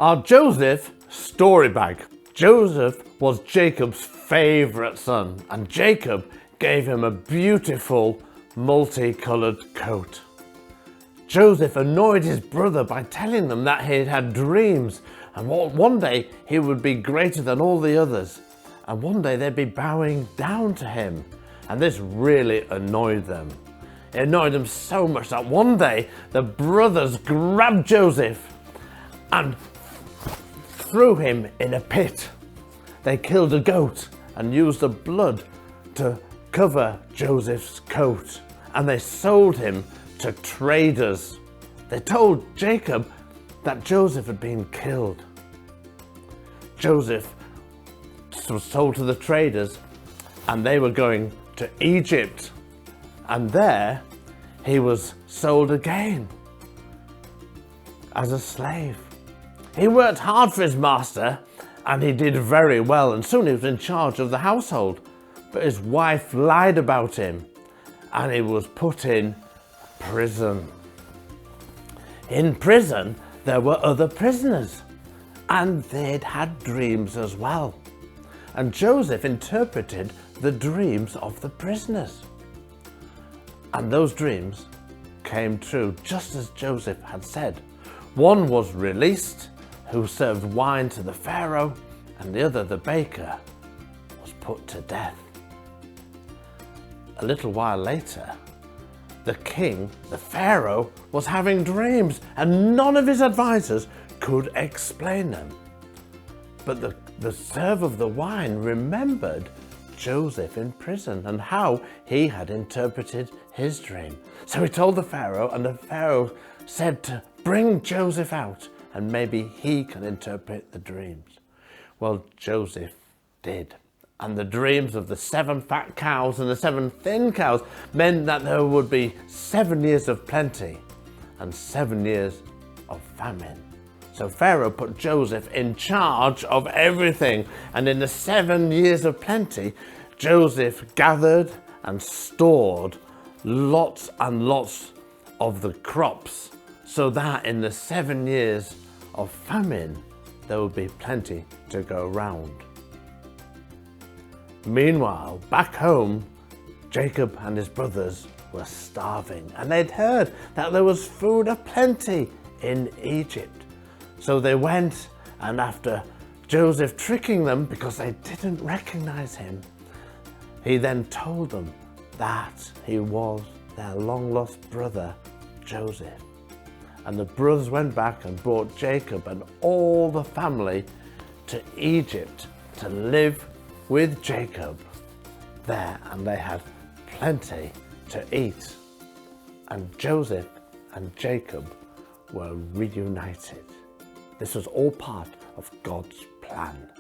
Our Joseph story bag. Joseph was Jacob's favourite son, and Jacob gave him a beautiful multicoloured coat. Joseph annoyed his brother by telling them that he had dreams, and one day he would be greater than all the others, and one day they'd be bowing down to him. And this really annoyed them. It annoyed them so much that one day the brothers grabbed Joseph and threw him in a pit. They killed a goat and used the blood to cover Joseph's coat, and they sold him to traders. They told Jacob that Joseph had been killed. Joseph was sold to the traders, and they were going to Egypt, and there he was sold again as a slave. He worked hard for his master, and he did very well, and soon he was in charge of the household. But his wife lied about him, and he was put in prison. In prison, there were other prisoners, and they'd had dreams as well. And Joseph interpreted the dreams of the prisoners. And those dreams came true, just as Joseph had said. One was released, who served wine to the Pharaoh, and the other, the baker, was put to death. A little while later, the king, the Pharaoh, was having dreams, and none of his advisors could explain them. But the server of the wine remembered Joseph in prison and how he had interpreted his dream. So he told the Pharaoh, and the Pharaoh said to bring Joseph out, and maybe he can interpret the dreams. Well, Joseph did. And the dreams of the 7 fat cows and the 7 thin cows meant that there would be 7 years of plenty and 7 years of famine. So Pharaoh put Joseph in charge of everything. And in the 7 years of plenty, Joseph gathered and stored lots and lots of the crops, so that in the 7 years of famine, there would be plenty to go round. Meanwhile, back home, Jacob and his brothers were starving, and they'd heard that there was food aplenty in Egypt. So they went, and after Joseph tricking them because they didn't recognize him, he then told them that he was their long-lost brother, Joseph. And the brothers went back and brought Jacob and all the family to Egypt to live with Jacob there, and they had plenty to eat. And Joseph and Jacob were reunited. This was all part of God's plan.